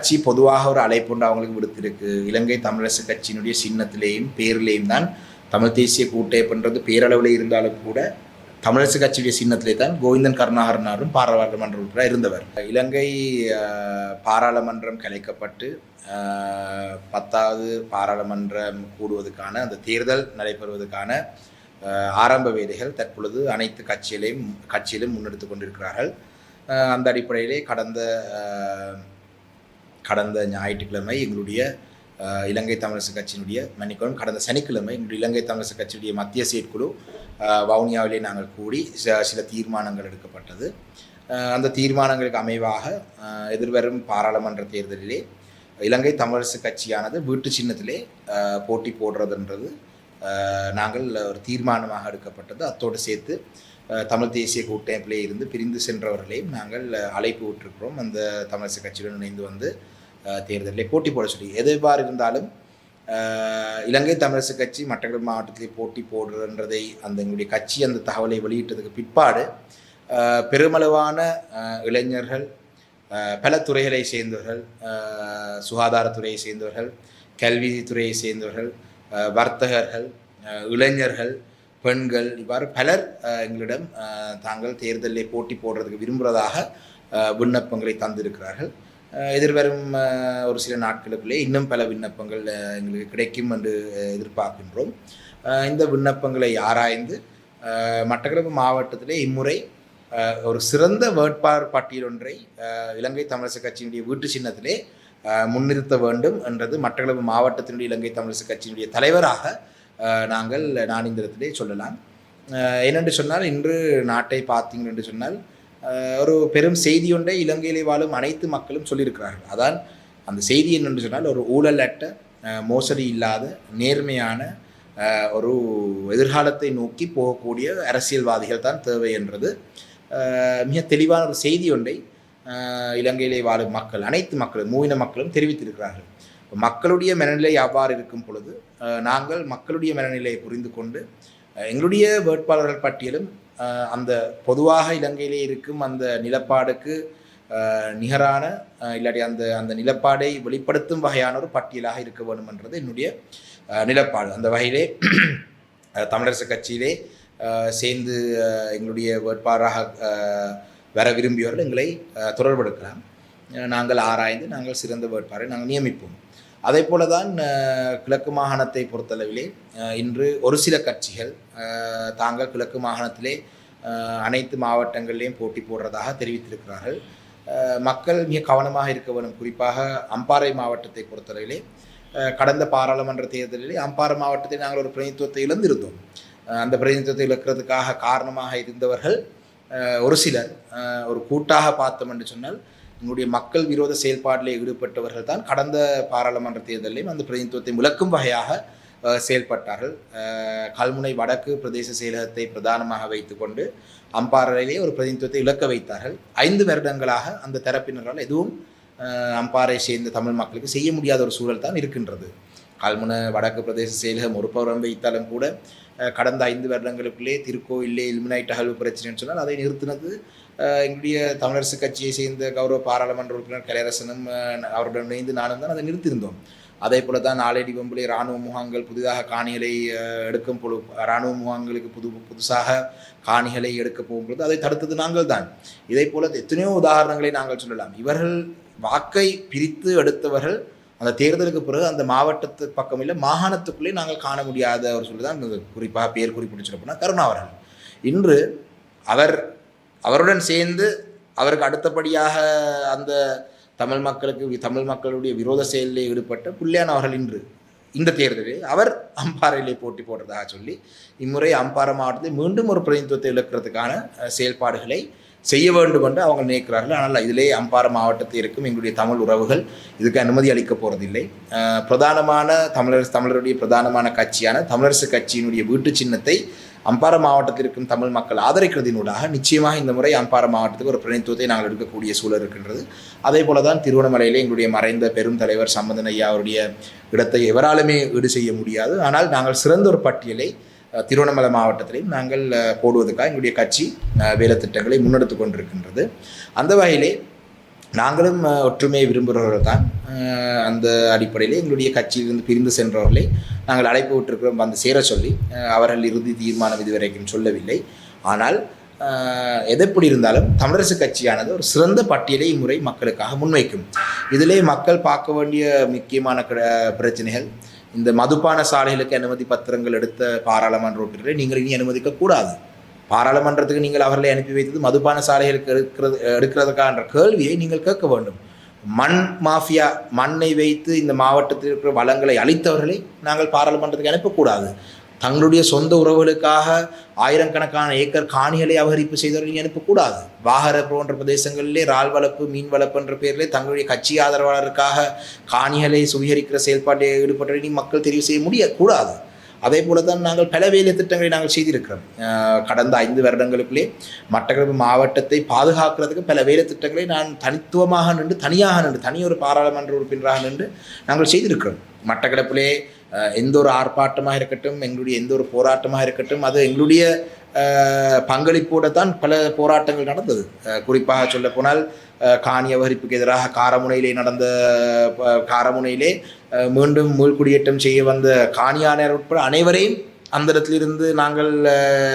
கட்சி பொதுவாக ஒரு அழைப்புண்டு அவங்களுக்கு விடுத்திருக்கு. இலங்கை தமிழரசு கட்சியினுடைய சின்னத்திலேயும் பேரிலேயும் தான் தமிழ் தேசிய கூட்டமைப்புன்றது பேரளவில் இருந்தாலும் கூட தமிழரசு கட்சியுடைய சின்னத்திலே தான் கோவிந்தன் கருணாகரனாரும் பாராளுமன்ற உறுப்பினராக இருந்தவர். இலங்கை பாராளுமன்றம் கலைக்கப்பட்டு 10வது பாராளுமன்றம் கூடுவதற்கான அந்த தேர்தல் நடைபெறுவதற்கான ஆரம்ப வேலைகள் தற்பொழுது அனைத்து கட்சியிலும் முன்னெடுத்து கொண்டிருக்கிறார்கள். அந்த அடிப்படையிலே கடந்த ஞாயிற்றுக்கிழமை எங்களுடைய இலங்கை தமிழரசு கட்சியினுடைய கடந்த சனிக்கிழமை எங்களுடைய இலங்கை தமிழரசு கட்சியுடைய மத்திய செயற்குழு வவுனியாவிலே நாங்கள் கூடி சில தீர்மானங்கள் எடுக்கப்பட்டது. அந்த தீர்மானங்களுக்கு அமைவாக எதிர்வரும் பாராளுமன்ற தேர்தலிலே இலங்கை தமிழரசு கட்சியானது வீட்டு சின்னத்திலே போட்டி போடுறதுன்றது நாங்கள் ஒரு தீர்மானமாக எடுக்கப்பட்டது. அத்தோடு சேர்த்து தமிழ் தேசிய கூட்டமைப்பிலே இருந்து பிரிந்து சென்றவர்களையும் நாங்கள் அழைப்பு விட்டிருக்கிறோம். அந்த தமிழரசு கட்சியுடன் இணைந்து வந்து தேர்தலில் போட்டி போட சொல்லி. எதுவாறு இருந்தாலும் இலங்கை தமிழரசு கட்சி மட்டக்களப்பு மாவட்டத்திலே போட்டி போடுறன்றதை எங்களுடைய கட்சி அந்த தகவலை வெளியிட்டதுக்கு பிற்பாடு பெருமளவான இளைஞர்கள், பல துறைகளை சேர்ந்தவர்கள், சுகாதாரத்துறையை சேர்ந்தவர்கள், கல்வித்துறையை சேர்ந்தவர்கள், வர்த்தகர்கள், இளைஞர்கள், பெண்கள், இவ்வாறு பலர் எங்களிடம் தாங்கள் தேர்தலில் போட்டி போடுறதுக்கு விரும்புகிறதாக விண்ணப்பங்களை தந்திருக்கிறார்கள். எதிர்வரும் ஒரு சில நாட்களுக்குள்ளே இன்னும் பல விண்ணப்பங்கள் எங்களுக்கு கிடைக்கும் என்று எதிர்பார்க்கின்றோம். இந்த விண்ணப்பங்களை ஆராய்ந்து மட்டக்களப்பு மாவட்டத்திலே இம்முறை ஒரு சிறந்த வேட்பாளர் பட்டியல் ஒன்றை இலங்கை தமிழரசு கட்சியினுடைய வீட்டு சின்னத்திலே முன்னிறுத்த வேண்டும் என்றது மட்டக்களப்பு மாவட்டத்தினுடைய இலங்கை தமிழரசு கட்சியினுடைய தலைவராக நான் இந்த இடத்திலே சொல்லலாம். ஏனென்று சொன்னால், இன்று நாட்டை பார்த்தீங்க என்று சொன்னால் ஒரு பெரும் செய்தி ஒன்றை இலங்கையிலே வாழும் அனைத்து மக்களும் சொல்லியிருக்கிறார்கள். அதான் அந்த செய்தி என்னென்று சொன்னால், ஒரு ஊழலற்ற, மோசடி இல்லாத, நேர்மையான ஒரு எதிர்காலத்தை நோக்கி போகக்கூடிய அரசியல்வாதிகள் தான் தேவை என்றது மிக தெளிவான ஒரு செய்தி ஒன்றை இலங்கையிலே வாழும் மக்கள், அனைத்து மக்களும், மூவின மக்களும் தெரிவித்திருக்கிறார்கள். மக்களுடைய மனநிலை அவ்வாறு இருக்கும் பொழுது நாங்கள் மக்களுடைய மனநிலையை புரிந்து கொண்டு எங்களுடைய வேட்பாளர்கள் பட்டியலும் அந்த பொதுவாக இலங்கையிலே இருக்கும் அந்த நிலப்பாடுக்கு நிகரான இல்லாட்டி அந்த நிலப்பாடை வெளிப்படுத்தும் வகையான ஒரு பட்டியலாக இருக்க வேண்டும் என்றது என்னுடைய நிலப்பாடு. அந்த வகையிலே தமிழரசு கட்சியிலே சேர்ந்து எங்களுடைய வேட்பாளராக வர விரும்பியவர்கள் எங்களை தொடர்பெடுக்கலாம். நாங்கள் ஆராய்ந்து நாங்கள் சிறந்த வேட்பாளரை நாங்கள் நியமிப்போம். அதே போல தான் கிழக்கு மாகாணத்தை பொறுத்தளவிலே இன்று ஒரு சில கட்சிகள் தாங்கள் கிழக்கு மாகாணத்திலே அனைத்து மாவட்டங்களிலேயும் போட்டி போடுறதாக தெரிவித்திருக்கிறார்கள். மக்கள் மிக கவனமாக இருக்க வேண்டும். குறிப்பாக அம்பாறை மாவட்டத்தை பொறுத்தளவிலே கடந்த பாராளுமன்ற தேர்தலிலே அம்பாறை மாவட்டத்தில் நாங்கள் ஒரு பிரதிநிதித்துவத்தை இழந்திருந்தோம். அந்த பிரதிநிதித்துவத்தை இழக்கிறதுக்காக காரணமாக இருந்தவர்கள் ஒரு சிலர் ஒரு கூட்டாக பார்த்தோம் என்று சொன்னால் எங்களுடைய மக்கள் விரோத செயல்பாட்டில் ஈடுபட்டவர்கள் தான் கடந்த பாராளுமன்ற தேர்தலிலும் அந்த பிரதிநிதித்துவத்தை விளக்கும் வகையாக செயல்பட்டார்கள். கல்முனை வடக்கு பிரதேச செயலகத்தை பிரதானமாக வைத்துக்கொண்டு அம்பாறையிலே ஒரு பிரதிநிதித்துவத்தை இழக்க வைத்தார்கள். 5 வருடங்களாக அந்த தரப்பினரால் எதுவும் அம்பாறை சேர்ந்த தமிழ் மக்களுக்கு செய்ய முடியாத ஒரு சூழல் தான் இருக்கின்றது. கல்முனை வடக்கு பிரதேச செயலகம் ஒரு புறம் வைத்தாலும் கூட கடந்த 5 வருடங்களுக்குள்ளே திருக்கோயிலே இலுமினைட் அகழ்வு பிரச்சனைன்னு சொன்னால் அதை நிறுத்தினது எங்களுடைய தமிழரசு கட்சியை சேர்ந்த கௌரவ பாராளுமன்ற உறுப்பினர் கலையரசனும் அவருடன் இணைந்து நானும் தான் அதை நிறுத்தியிருந்தோம். அதே போல தான் நாளடி வம்புலே இராணுவ முகாம்கள் புதிதாக காணிகளை எடுக்கும் பொழுது இராணுவ முகாம்களுக்கு புதுசாக காணிகளை எடுக்க போகும்பொழுது அதை தடுத்தது நாங்கள் தான். இதை போல எத்தனையோ உதாரணங்களை நாங்கள் சொல்லலாம். இவர்கள் வாக்கை பிரித்து எடுத்தவர்கள் அந்த தேர்தலுக்கு பிறகு அந்த மாவட்டத்து பக்கம் இல்லை மாகாணத்துக்குள்ளே நாங்கள் காண முடியாத ஒரு சொல்லிதான் குறிப்பாக பேர் குறிப்பிட்டு சொல்ல போனால் கருணா அவர்கள். இன்று அவருடன் சேர்ந்து அவருக்கு அடுத்தபடியாக அந்த தமிழ் மக்களுடைய விரோத செயலில் ஈடுபட்ட புல்லியான் அவர்கள் இன்று இந்த தேர்தலில் அவர் அம்பாறையிலே போட்டி போடுறதாக சொல்லி இம்முறை அம்பாறை மாவட்டத்தில் மீண்டும் ஒரு பிரதிநிதித்துவத்தை இழக்கிறதுக்கான செயல்பாடுகளை செய்ய வேண்டும் என்று அவங்க நினைக்கிறார்கள். ஆனால் இதிலே அம்பாறை மாவட்டத்தில் இருக்கும் எங்களுடைய தமிழ் உறவுகள் இதுக்கு அனுமதி அளிக்க போகிறதில்லை. பிரதானமான தமிழருடைய பிரதானமான கட்சியான தமிழரசு கட்சியினுடைய வீட்டு சின்னத்தை அம்பாறை மாவட்டத்தில் இருக்கும் தமிழ் மக்கள் ஆதரிக்கிறதினூடாக நிச்சயமாக இந்த முறை அம்பாறை மாவட்டத்துக்கு ஒரு பிரதிநிதித்துவத்தை நாங்கள் எடுக்கக்கூடிய சூழல் இருக்கின்றது. அதே போல தான் திருவண்ணாமலையிலே எங்களுடைய மறைந்த பெரும் தலைவர் சம்பந்தன் ஐயா அவருடைய இடத்தை எவராலுமே ஈடு செய்ய முடியாது. ஆனால் நாங்கள் சிறந்த ஒரு பட்டியலை திருவண்ணாமலை மாவட்டத்திலையும் நாங்கள் போடுவதற்காக எங்களுடைய கட்சி வேலை திட்டங்களை முன்னெடுத்து கொண்டிருக்கின்றது. அந்த வகையிலே நாங்களும் ஒற்றுமையை விரும்புகிறவர்கள் தான். அந்த அடிப்படையில் எங்களுடைய கட்சியிலிருந்து பிரிந்து சென்றவர்களை நாங்கள் அழைப்பு விட்டிருக்கிறோம் வந்து சேர சொல்லி. அவர்கள் இறுதி தீர்மானம் இதுவரைக்கும் சொல்லவில்லை. ஆனால் எதெப்படி இருந்தாலும் தமிழரசு கட்சியானது ஒரு சிறந்த பட்டியலை இம்முறை மக்களுக்காக முன்வைக்கும். இதிலே மக்கள் பார்க்க வேண்டிய முக்கியமான பிரச்சனைகள், இந்த மதுபான சாலைகளுக்கு அனுமதி பத்திரங்கள் எடுத்த பாராளுமன்ற உறுப்பினர்களை நீங்கள் இனி அனுமதிக்கக்கூடாது. பாராளுமன்றத்துக்கு நீங்கள் அவர்களை அனுப்பி வைத்தது மதுபான சாலைகளுக்கு எடுக்கிறதுக்கான கேள்வியை நீங்கள் கேட்க வேண்டும். மண் மாஃபியா, மண்ணை வைத்து இந்த மாவட்டத்தில் இருக்கிற வளங்களை அளித்தவர்களை நாங்கள் பாராளுமன்றத்துக்கு அனுப்பக்கூடாது. தங்களுடைய சொந்த உறவுகளுக்காக ஆயிரக்கணக்கான ஏக்கர் காணிகளை அபகரிப்பு செய்தவர்கள் அனுப்பக்கூடாது. வாகர போன்ற பிரதேசங்களிலே இறால் வளர்ப்பு, மீன் வளர்ப்பு என்ற பெயரிலே தங்களுடைய கட்சி ஆதரவாளருக்காக காணிகளை சுவீகரிக்கிற செயல்பாட்டில் ஈடுபட்டவர்கள் மக்கள் தெரிவு செய்ய முடியக்கூடாது. அதே போல தான் நாங்கள் பல வேலை திட்டங்களை நாங்கள் செய்திருக்கிறோம். கடந்த 5 வருடங்களுக்குள்ளே மட்டக்களப்பு மாவட்டத்தை பாதுகாக்கிறதுக்கு பல வேலை திட்டங்களை நான் தனித்துவமாக நின்று தனியொரு பாராளுமன்ற உறுப்பினராக நின்று நாங்கள் செய்திருக்கிறோம். மட்டக்களப்பிலே எந்த ஒரு ஆர்ப்பாட்டமாக இருக்கட்டும், எங்களுடைய எந்த ஒரு போராட்டமாக இருக்கட்டும், அது எங்களுடைய பங்களிப்போடு தான் பல போராட்டங்கள் நடந்தது. குறிப்பாக சொல்ல போனால் காணி அபகரிப்புக்கு எதிராக காரமுனையிலே மீண்டும் மீள்குடியேற்றம் செய்ய வந்த காணியாளர் உட்பட அனைவரையும் அந்த இடத்திலிருந்து நாங்கள்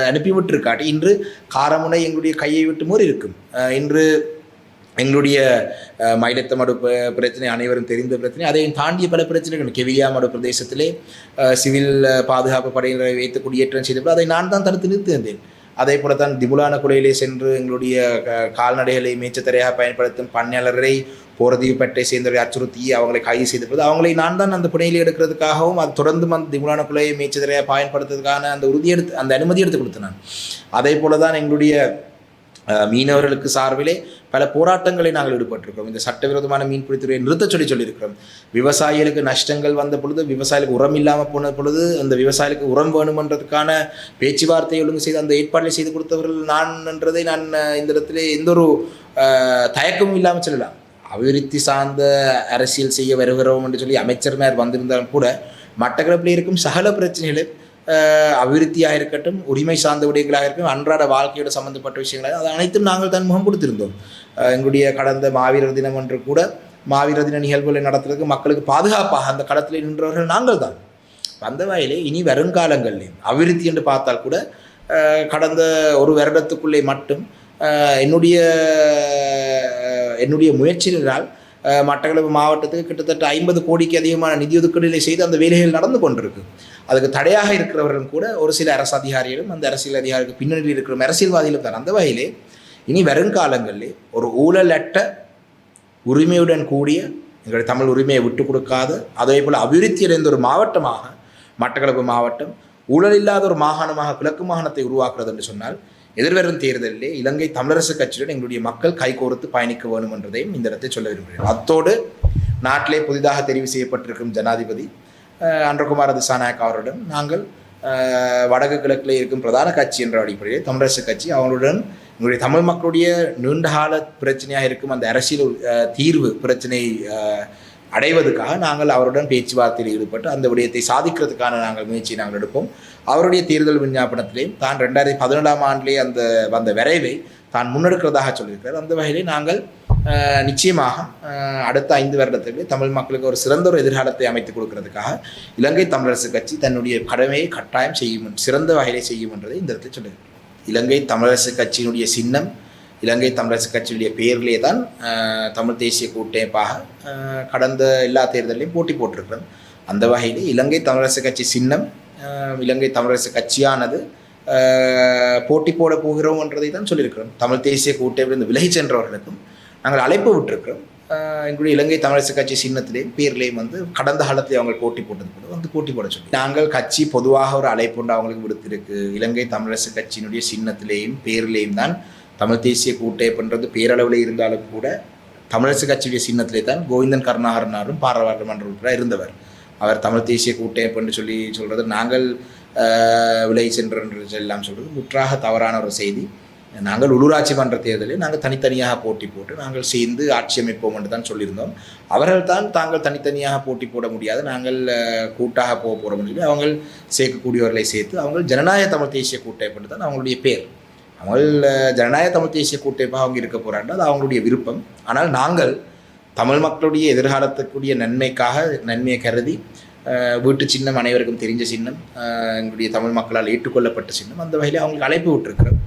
அனுப்பிவிட்டிருக்காட்டி இன்று காரமுனை எங்களுடைய கையை விட்டு மூறி இருக்கும். இன்று எங்களுடைய மயிலத்த மடு பிரச்சனை அனைவரும் தெரிந்த பிரச்சனை. அதையும் தாண்டிய பல பிரச்சனைகள் கெவிலியா மடு பிரதேசத்திலே சிவில் பாதுகாப்பு படையினரை வைத்து குடியேற்றம் செய்தபோது அதை நான் தான் தடுத்து நிறுத்தியிருந்தேன். அதே போல தான் திபுலான குலையிலே சென்று எங்களுடைய கால்நடைகளை மேய்ச்சத்தரையாக பயன்படுத்தும் பண்ணையாளரை போரதீவுப்பட்டை சேர்ந்தவரை அச்சுறுத்தி அவங்களை கைது செய்தபோது அவங்களை நான் தான் அந்த புனையிலே எடுக்கிறதுக்காகவும் அது தொடர்ந்து அந்த திபுலான குலையை மேய்ச்சத்தரையாக பயன்படுத்துறதுக்கான அந்த அனுமதி எடுத்து கொடுத்தேன். அதே போல தான் எங்களுடைய மீனவர்களுக்கு சார்பிலே பல போராட்டங்களை நாங்கள் ஈடுபட்டிருக்கிறோம். இந்த சட்டவிரோதமான மீன்பிடித்துறையை நிறுத்த சொல்லியிருக்கிறோம். விவசாயிகளுக்கு நஷ்டங்கள் வந்த பொழுது, விவசாயிகளுக்கு உரம் இல்லாமல் போன பொழுது, அந்த விவசாயிகளுக்கு உரம் வேணுமென்றதுக்கான பேச்சுவார்த்தையை ஒழுங்கு செய்து அந்த ஏற்பாடுகளை செய்து கொடுத்தவர்கள் நான் என்றதை நான் இந்த இடத்துல எந்த ஒரு தயக்கமும் இல்லாமல் சொல்லலாம். அபிவிருத்தி சார்ந்த அரசியல் செய்ய வருகிறோம் என்று சொல்லி அமைச்சர்மார் வந்திருந்தாலும் கூட மட்டக்களப்பில் இருக்கும் சகல பிரச்சனைகளை அபிவிருத்தியாக இருக்கட்டும், உரிமை சார்ந்த விடயங்களாக இருக்கட்டும், அன்றாட வாழ்க்கையோட சம்பந்தப்பட்ட விஷயங்களாக அது அனைத்தும் நாங்கள் தான் முகம் கொடுத்திருந்தோம். எங்களுடைய கடந்த மாவீரர் தினம் என்று கூட மாவீரர் தின நிகழ்வுகளை நடத்துறதுக்கு மக்களுக்கு பாதுகாப்பாக அந்த களத்தில் நின்றவர்கள் நாங்கள் தான். அந்த வகையிலே இனி வருங்காலங்களில் அபிவிருத்தி என்று பார்த்தால் கூட கடந்த ஒரு வருடத்துக்குள்ளே மட்டும் என்னுடைய முயற்சியினால் மட்டக்களப்பு மாவட்டத்துக்கு கிட்டத்தட்ட 50 கோடிக்கு அதிகமான நிதி ஒதுக்கீடுகளை செய்து அந்த வேலைகள் நடந்து கொண்டிருக்கு. அதுக்கு தடையாக இருக்கிறவர்களும் கூட ஒரு சில அரசு அதிகாரிகளும் அந்த அரசியல் அதிகாரிகளுக்கு பின்னணியில் இருக்கிற அரசியல்வாதிகளும் தான். அந்த வகையிலே இனி வருங்காலங்களிலே ஒரு ஊழலற்ற உரிமையுடன் கூடிய எங்களுடைய தமிழ் உரிமையை விட்டு கொடுக்காத, அதே போல் அபிவிருத்தி அடைந்த ஒரு மாவட்டமாக மட்டக்களப்பு மாவட்டம், ஊழல் இல்லாத ஒரு மாகாணமாக கிழக்கு மாகாணத்தை உருவாக்குறது என்று சொன்னால் எதிர்வரும் தேர்தலிலே இலங்கை தமிழரசு கட்சியுடன் எங்களுடைய மக்கள் கைகோர்த்து பயணிக்க வேண்டும் என்றதையும் இந்த இடத்தை சொல்ல விரும்புகிறேன். அத்தோடு நாட்டிலே புதிதாக தெரிவு செய்யப்பட்டிருக்கும் ஜனாதிபதி அன்றகுமார திசாநாயக் அவருடன் நாங்கள் வடக்கு கிழக்கில் இருக்கும் பிரதான கட்சி என்ற அடிப்படையில் தமிழரசு கட்சி அவங்களுடன் எங்களுடைய தமிழ் மக்களுடைய நீண்டகால பிரச்சனையாக இருக்கும் அந்த அரசியல் தீர்வு பிரச்சனை அடைவதற்காக நாங்கள் அவருடன் பேச்சுவார்த்தையில் ஈடுபட்டு அந்த விடயத்தை சாதிக்கிறதுக்கான முயற்சியை நாங்கள் எடுப்போம். அவருடைய தேர்தல் விஞ்ஞாபனத்திலேயும் தான் 2017ஆம் ஆண்டிலே வந்த விரைவை தான் முன்னெடுக்கிறதாக சொல்லியிருக்கிறார். அந்த வகையிலே நாங்கள் நிச்சயமாக அடுத்த 5 வருடத்திலே தமிழ் மக்களுக்கு ஒரு சிறந்த ஒரு எதிர்காலத்தை அமைத்துக் கொடுக்கறதுக்காக இலங்கை தமிழரசு கட்சி தன்னுடைய கடமையை கட்டாயம் செய்யும், சிறந்த வகையிலே செய்யும் என்றதை இந்த இடத்தில் சொல்லியிருக்கிறார். இலங்கை தமிழரசு கட்சியினுடைய சின்னம், இலங்கை தமிழரசு கட்சியுடைய பெயரிலே தான் தமிழ் தேசிய கூட்டமைப்பாக கடந்த எல்லா தேர்தலையும் போட்டி போட்டிருக்கிறோம். அந்த வகையிலே இலங்கை தமிழரசு கட்சி சின்னம், இலங்கை தமிழரசு கட்சியானது போட்டி போட போகிறோம் என்றதை தான் சொல்லியிருக்கிறோம். தமிழ் தேசிய கூட்டமைப்பிலிருந்து விலகி சென்றவர்களுக்கும் நாங்கள் அழைப்பு விட்டிருக்கிறோம். எங்களுடைய இலங்கை தமிழரசு கட்சி சின்னத்திலேயும் பேர்லேயும் கடந்த காலத்தில் அவங்க போட்டி போட்டது கூட போட்டி போட சொல்லி நாங்கள் கட்சி பொதுவாக ஒரு அழைப்பு ஒன்று அவங்களுக்கு விடுத்திருக்கு. இலங்கை தமிழரசு கட்சியினுடைய சின்னத்திலேயும் பேர்லேயும் தான் தமிழ் தேசிய கூட்டமைப்புன்றது பேரளவில் இருந்தாலும் கூட தமிழரசு கட்சியுடைய சின்னத்திலே தான் கோவிந்தன் கருணாகரனாரும் பாராளுமன்ற உறுப்பினராக இருந்தவர். அவர் தமிழ் தேசிய கூட்டமைப்பு என்று சொல்கிறது நாங்கள் விலகி சென்று எல்லாம் சொல்கிறது முற்றாக தவறான ஒரு செய்தி. நாங்கள் உள்ளூராட்சி மன்ற தேர்தலில் நாங்கள் தனித்தனியாக போட்டி போட்டு நாங்கள் சேர்ந்து ஆட்சி அமைப்போம் என்று தான் சொல்லியிருந்தோம். அவர்கள் தான் தாங்கள் தனித்தனியாக போட்டி போட முடியாது, நாங்கள் கூட்டாக போகிற முடியல, அவங்க சேர்க்கக்கூடியவர்களை சேர்த்து அவங்க ஜனநாயக தமிழ் தேசிய கூட்டமைப்பு தான் அவங்களுடைய பேர். அவங்க ஜனநாயக தமிழ் தேசிய கூட்டமைப்பாக அவங்க இருக்க போகிறாங்க, அது அவங்களுடைய விருப்பம். ஆனால் நாங்கள் தமிழ் மக்களுடைய எதிர்காலத்துக்குரிய நன்மையை கருதி வீட்டு சின்னம் அனைவருக்கும் தெரிஞ்ச சின்னம், எங்களுடைய தமிழ் மக்களால் ஏற்றுக்கொள்ளப்பட்ட சின்னம், அந்த வகையில் அவங்களுக்கு அழைப்பு விட்டுருக்கிறோம்.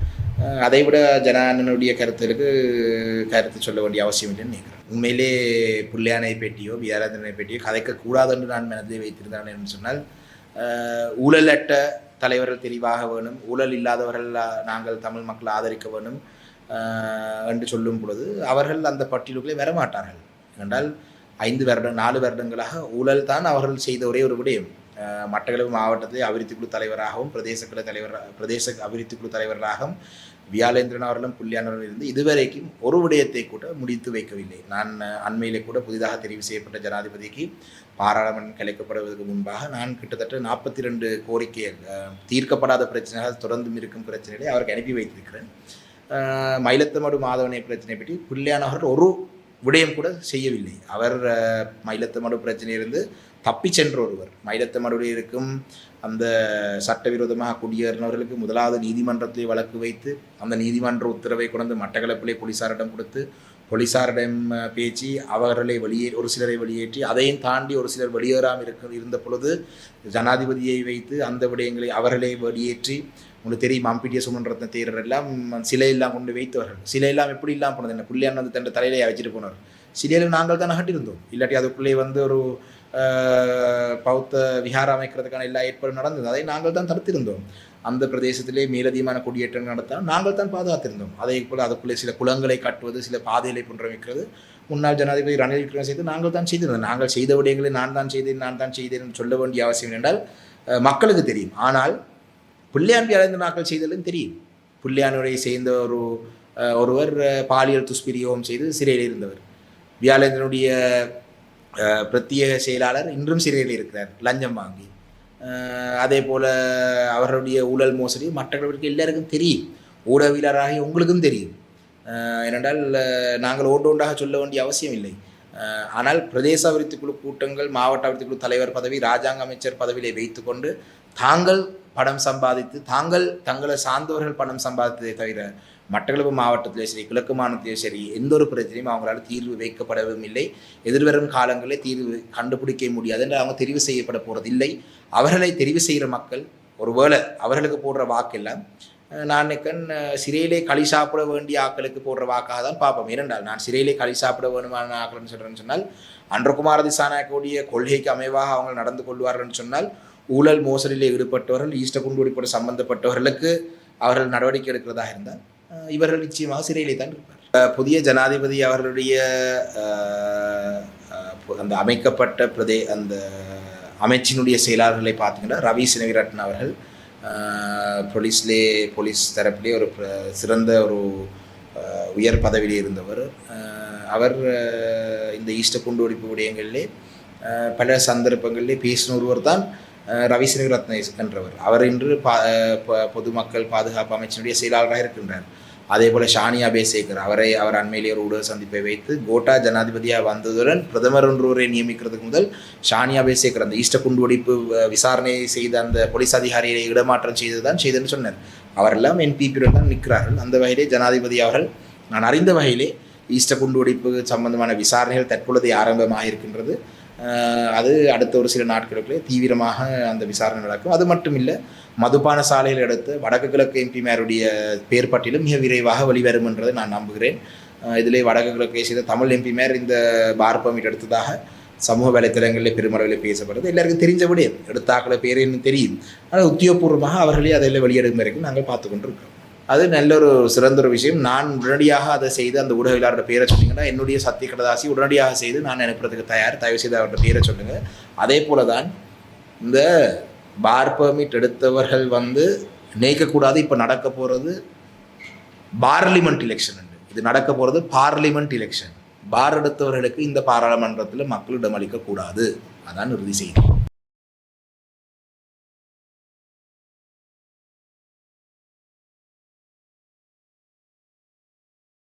அதை விட ஜனானுடைய கருத்து சொல்ல வேண்டிய அவசியம் இல்லைன்னு நினைக்கிறேன். உண்மையிலே புள்ளையானை பேட்டியோ வியாராதனை பேட்டியோ கதைக்கக்கூடாது என்று நான் மனதில் வைத்திருந்தேன் என்று சொன்னால், ஊழலற்ற தலைவர்கள் தெரிவாக வேணும், ஊழல் இல்லாதவர்கள் நாங்கள் தமிழ் மக்களை ஆதரிக்க வேணும் என்று சொல்லும் பொழுது அவர்கள் அந்த பட்டியலுக்குள்ளே வரமாட்டார்கள். என்றால் 4 வருடங்களாக ஊழல் தான் அவர்கள் செய்த ஒரே ஒரு விடயம். மட்டக்களப்பு மாவட்டத்தில் அபிவிருத்தி குழு தலைவராகவும் பிரதேச அபிவிருத்தி குழு தலைவராகவும் வியாழேந்திரன் அவர்களும் புள்ளியானவர்களும் இருந்து இதுவரைக்கும் ஒரு விடயத்தை கூட முடித்து வைக்கவில்லை. நான் அண்மையிலே கூட புதிதாக தெரிவு செய்யப்பட்ட ஜனாதிபதிக்கு பாராளுமன்றம் கலைக்கப்படுவதற்கு முன்பாக நான் கிட்டத்தட்ட 42 கோரிக்கைகள், தீர்க்கப்படாத பிரச்சனைகள், தொடர்ந்தும் இருக்கும் பிரச்சனைகளை அவருக்கு அனுப்பி வைத்திருக்கிறேன். மயிலத்தமடு மாதவனை பிரச்சனை பற்றி புள்ளியானவர்கள் ஒரு விடயம் கூட செய்யவில்லை. அவர் மயிலத்தமடு பிரச்சனையிலிருந்து தப்பி சென்ற ஒருவர். மயிலத்தமடுவில் இருக்கும் அந்த சட்டவிரோதமாக குடியேறினவர்களுக்கு முதலாவது நீதிமன்றத்தை வழக்கு வைத்து அந்த நீதிமன்ற உத்தரவை கொண்டு மட்டக்களப்பிலே போலீசாரிடம் கொடுத்து போலீசாரிடம் பேச்சு அவர்களை ஒரு சிலரை வெளியேற்றி அதையும் தாண்டி ஒரு சிலர் வெளியேறாமல் இருந்த பொழுது ஜனாதிபதியை வைத்து அந்த விடயங்களை அவர்களை வெளியேற்றி, உங்களுக்கு தெரியும் அம்பிட்டிய சுமன்றத்தின தேரர் எல்லாம் சிலையெல்லாம் கொண்டு வைத்தவர்கள். சிலையெல்லாம் எப்படி இல்லாமல் போனது என்ன, புள்ளியான் வந்து தன் தலையிலே வச்சுட்டு போனார். சிலையில் நாங்கள் தான் நகட்டிருந்தோம். இல்லாட்டி அதுக்குள்ளே வந்து ஒரு பௌத்த விஹாரம் அமைக்கிறதுக்கான எல்லா ஏற்பாடும் நடந்தது. அதை நாங்கள் தான் தடுத்திருந்தோம். அந்த பிரதேசத்திலே மேலதிகமான குடியேற்றம் நடத்தால் நாங்கள் தான் பாதுகாத்திருந்தோம். அதே போல் அதுக்குள்ளே சில குளங்களை கட்டுவது, சில பாதைகளை புனரமைக்கிறது முன்னாள் ஜனாதிபதி ரணில் விக்ரமசிங்கே செய்து நாங்கள் தான் செய்திருந்தோம். நாங்கள் செய்த விடயங்களை நான் தான் செய்தேன் சொல்ல வேண்டிய அவசியம் என்றால் மக்களுக்கு தெரியும். ஆனால் புள்ளியான் வியாழேந்திரனாக்கள் செய்ததும் தெரியும். புள்ளியானுடைய சேர்ந்த ஒருவர் பாலியல் துஷ்பிரயோகம் செய்து சிறையில் இருந்தவர். வியாழேந்திரனுடைய பிரத்யேக செயலாளர் இன்றும் சிறையில் இருக்கிறார் லஞ்சம் வாங்கி. அதே போல் அவர்களுடைய ஊழல் மோசடி மற்றவர்களுக்கு எல்லாருக்கும் தெரியும், ஊடகவியலராக உங்களுக்கும் தெரியும். ஏனென்றால் நாங்கள் ஒன்றாக சொல்ல வேண்டிய அவசியம் இல்லை. ஆனால் பிரதேச அபிவிருத்தி குழு கூட்டங்கள், மாவட்ட அபிவிருத்தி குழு தலைவர் பதவி, இராஜாங்க அமைச்சர் பதவியை வைத்து கொண்டு தாங்கள் பணம் சம்பாதித்து தங்களை சார்ந்தவர்கள் பணம் சம்பாதித்ததை தவிர மட்டக்களப்பு மாவட்டத்திலே சரி கிழக்கு மாநிலத்திலே சரி எந்த ஒரு பிரச்சனையும் அவங்களால் தீர்வு வைக்கப்படவும் இல்லை. எதிர்வரும் காலங்களில் தீர்வு கண்டுபிடிக்க முடியாது என்று அவங்க தெரிவு செய்யப்பட போகிறதில்லை. அவர்களை தெரிவு செய்கிற மக்கள் ஒருவேளை அவர்களுக்கு போடுற வாக்கெல்லாம் நான் சிறையிலே களி சாப்பிட வேண்டிய ஆக்களுக்கு போடுற வாக்காக தான் பார்ப்போம். ஏனென்றால் நான் சிறையிலே களி சாப்பிட வேணுமான ஆக்கள்னு சொல்கிறேன்னு சொன்னால் அன்றகுமார திசாநாயக்கவுடைய கொள்கைக்கு அமைவாக அவங்க நடந்து கொள்வார்கள்னு சொன்னால் ஊழல் மோசடியில் ஈடுபட்டவர்கள், ஈஸ்டர் குண்டுவெடிப்போடு சம்பந்தப்பட்டவர்களுக்கு அவர்கள் நடவடிக்கை எடுக்கிறதாக இருந்தால் இவர்கள் நிச்சயமாக சிறையிலே தான் இருப்பார். புதிய ஜனாதிபதி அவர்களுடைய அந்த அமைக்கப்பட்ட அந்த அமைச்சினுடைய செயலாளர்களை பார்த்தீங்கன்னா ரவி சினவிரட்ன அவர்கள் போலீஸ் தரப்பிலே ஒரு சிறந்த ஒரு உயர் பதவியிலே இருந்தவர். அவர் இந்த ஈஸ்டர் குண்டுவெடிப்பு விடயங்களிலே பல சந்தர்ப்பங்களிலே பேசின ஒருவர் தான் ரவி சினவிரத்ன என்றவர். அவர் இன்று பொதுமக்கள் பாதுகாப்பு அமைச்சினுடைய செயலாளராக இருக்கின்றார். அதே போல் ஷானியா அபேசேகர் அவர் அண்மையிலே ஒரு ஊடக சந்திப்பை வைத்து கோட்டா ஜனாதிபதியாக வந்ததுடன் பிரதமர் ஒருவரை நியமிக்கிறதுக்கு முதல் ஷானியா அபேசேகர் அந்த ஈஸ்டர் குண்டுவெடிப்பு விசாரணையை செய்த அந்த போலீஸ் அதிகாரியை இடமாற்றம் செய்துன்னு சொன்னார். அவரெல்லாம் என்பிபியுடன் தான் நிற்கிறார்கள். அந்த வகையிலே ஜனாதிபதி அவர்கள் நான் அறிந்த வகையிலே ஈஸ்டர் குண்டுவெடிப்பு சம்பந்தமான விசாரணைகள் தற்பொழுது ஆரம்பமாக இருக்கின்றது. அது அடுத்த ஒரு சில நாட்களுக்குள்ளே தீவிரமாக அந்த விசாரணை நடக்கும். அது மட்டும் இல்லை, மதுபான சாலையில் எடுத்து வடக்கு கிழக்கு எம்பிமாருடைய பேர் பட்டியலும் மிக விரைவாக வெளிவரும் என்றதை நான் நம்புகிறேன். இதிலே வடக்கு கிழக்கை செய்த தமிழ் எம்பிமார் இந்த பார் பர்மிட் எடுத்ததாக சமூக வலைத்தளங்களில் பெருமளவில் பேசப்படுறது எல்லாருக்கும் தெரிஞ்ச விடயம். எடுத்தாக்களை பேர் என்ன தெரியும், ஆனால் உத்தியோகபூர்வமாக அவர்களே அதில் வெளியிடும் வரைக்கும் நாங்கள் பார்த்து கொண்டிருக்கிறோம். அது நல்ல ஒரு சிறந்த ஒரு விஷயம். நான் உடனடியாக அதை செய்து அந்த ஊடகவியலாளரோட பேரை சொன்னீங்கன்னா என்னுடைய சத்திய கடதாசி உடனடியாக செய்து நான் அனுப்புறதுக்கு தயவு செய்து அவரோட பேரை சொல்லுங்கள். அதே போல தான் இந்த பார் பர்மிட் எடுத்தவர்கள் நினைக்கக்கூடாது இப்போ நடக்க போகிறது பார்லிமெண்ட் எலெக்ஷன். இது நடக்க போகிறது பார்லிமெண்ட் எலெக்ஷன். பார் எடுத்தவர்களுக்கு இந்த பாராளுமன்றத்தில் மக்களிடம் அளிக்கக்கூடாது. அதான் இறுதி செய்தி.